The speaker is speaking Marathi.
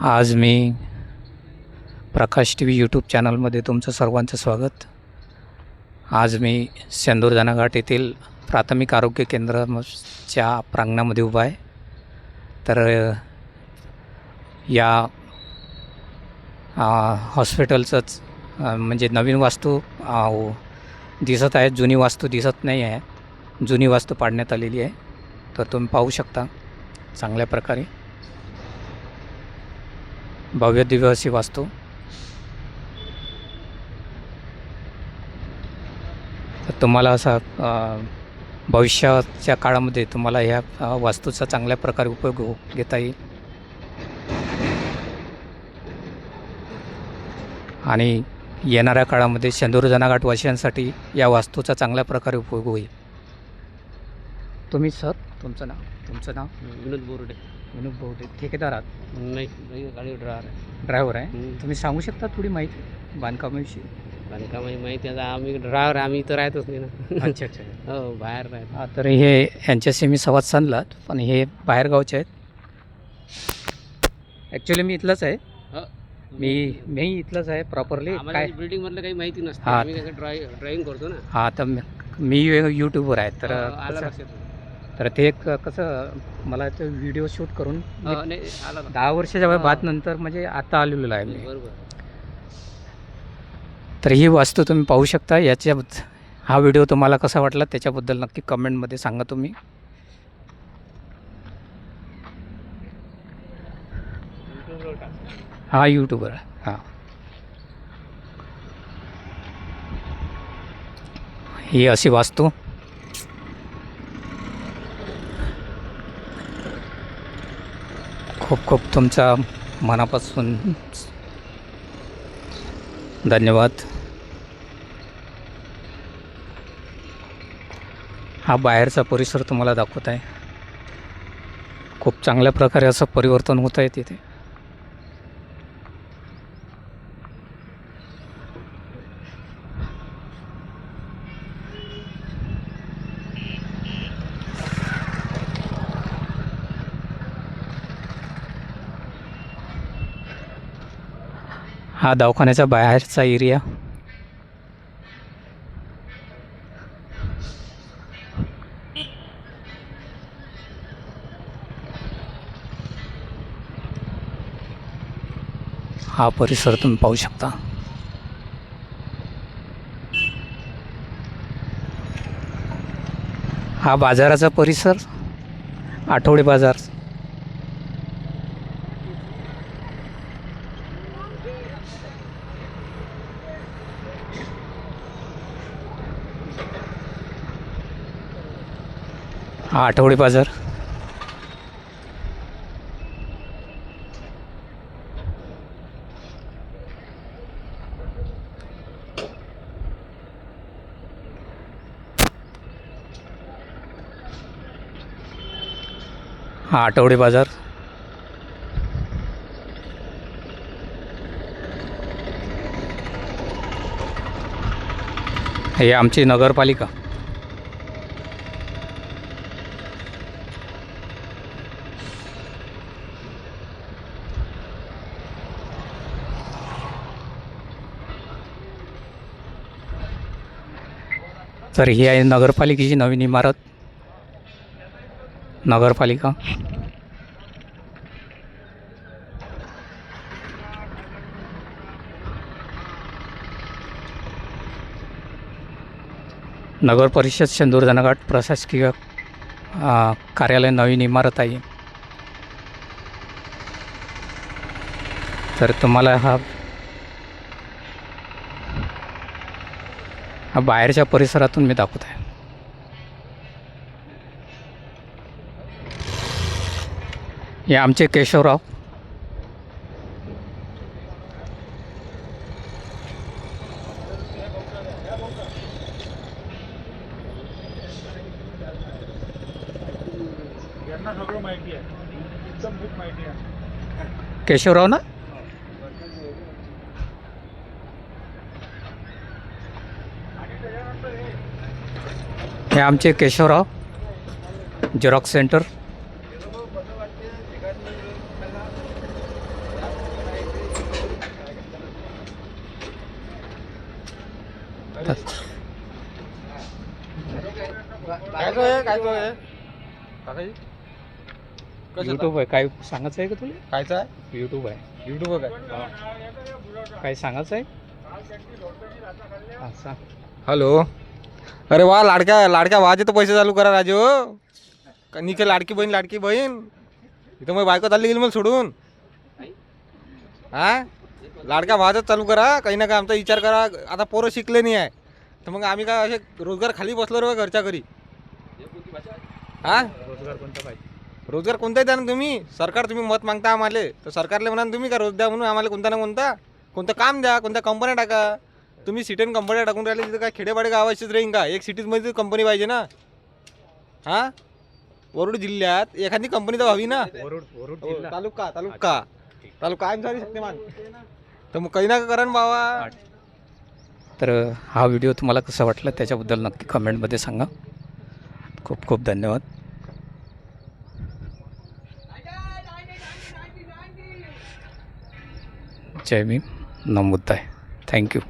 आज मी प्रकाश टी व्ही यूट्यूब चॅनलमध्ये तुमचं सर्वांचं स्वागत. आज मी शेंदूरजना घाट येथील प्राथमिक आरोग्य केंद्राच्या प्रांगणामध्ये उभा आहे. तर या हॉस्पिटलचंच म्हणजे नवीन वास्तू दिसत आहे, जुनी वास्तू दिसत नाही आहे. जुनी वास्तू पाडण्यात आलेली आहे. तर तुम्ही पाहू शकता चांगल्या प्रकारे भव्य दिव्य अशी वास्तू. तर तुम्हाला असा भविष्याच्या काळामध्ये तुम्हाला ह्या वास्तूचा चांगल्या प्रकारे उपयोग घेता येईल आणि येणाऱ्या काळामध्ये शेंदूरजना घाट वासियांसाठी या वास्तूचा चांगल्या प्रकारे उपयोग होईल. तुम्ही सर तुमचं नाव? विनोद बोर्डे. विनोद बोर्डे, ठेकेदार आहात? नाही, गाडी ड्रायव्हर आहे. तुम्ही सांगू शकता थोडी माहिती बांधकामाविषयी? बांधकामाची माहिती आता आम्ही ड्रायव्हर, आम्ही इथं राहतच नाही ना. अच्छा. हो, बाहेर राहतो. तर हे यांच्याशी मी संवाद साधला, पण हे बाहेरगावचे आहेत. ॲक्च्युली मी इथलंच आहे. मी इथलंच आहे प्रॉपरली. काय बिल्डिंग मधलं काही माहिती नसतं. हां. आम्ही कसं ड्रायव्हिंग करतो ना. हां, तर मी यूट्यूबवर आहे. तर आला लक्षात. तर ते कसं मला ते व्हिडिओ शूट करून नाही आला 10 वर्षाच्या बाद नंतर म्हणजे आता आलेलो आहे मी. बरोबर. तर ही वास्तू तुम्ही पाहू शकता. हा व्हिडिओ तुम्हाला कसा वाटला त्याच्याबद्दल नक्की कमेंटमध्ये सांगा तुम्ही. हा यूट्यूबर आहे. हां, ही अशी वास्तू. खूप खूप तुमचा मनापासून धन्यवाद. हा बाहेरचा परिसर तुम्हाला दाखवत आहे. खूप चांगल्या प्रकारे असं परिवर्तन होत आहे तिथे. हा दवाखान्याचा बाहेरचा एरिया. हा परिसर तुम्ही पाहू शकता. हा बाजाराचा परिसर, आठवडे बाजार. हा आठवडे बाजार. हा आठवडे बाजार. हे आमची नगरपालिका. तर ही आहे नगरपालिकेची नवीन इमारत. नगरपालिका. नगर परिषद शेंदूरजना घाट प्रशासकीय कार्यालय नवीन इमारत आहे. तर तुम्हाला हा बाहेरच्या परिसरातून मी दाखवत आहे. हे आमचे केशवराव. केशवराव ना. हे आमचे केशवराव झेरॉक्स सेंटर. यूट्यूब आहे, काय सांगायचं आहे का तुला? कायचं आहे? यूट्यूब आहे. युट्यूब काय? काय सांगायचं आहे? सांग. हॅलो. अरे वा, लाडक्या वाजे तर पैसे चालू करा राजे हो. निके लाडकी बहीण इथं मग बायको चालली गेली मला सोडून. हा, लाडक्या वाजत चालू करा, काही ना काही आमचा विचार करा. आता पोरं शिकले नाही आहे तर मग आम्ही काय असे रोजगार खाली बसलो रे घरच्या घरी. हा, रोजगार कोणता पाहिजे? रोजगार कोणताही द्या ना तुम्ही. सरकार तुम्ही मत मागता आम्हाला तर सरकारला म्हणा तुम्ही का रोज द्या म्हणून आम्हाला कोणता ना कोणतं काम द्या, कोणत्या कंपन्या टाका. तुम्ही सिटीन कंपन्या टाकून राहिले तिथं काय खेडेपाडे गावाचीच राहीन का? एक सिटीजमध्ये कंपनी पाहिजे ना. हा, वरुड जिल्ह्यात एखादी कंपनी तर व्हावी ना. वरुड तालुका आय एम सॉरी शक्तिमान. तर मग काही ना करा ना बाबा. तर हा व्हिडिओ तुम्हाला कसा वाटला त्याच्याबद्दल नक्की कमेंटमध्ये सांगा. खूप खूप धन्यवाद. जय भीम, नमो बुद्धाय. थँक्यू.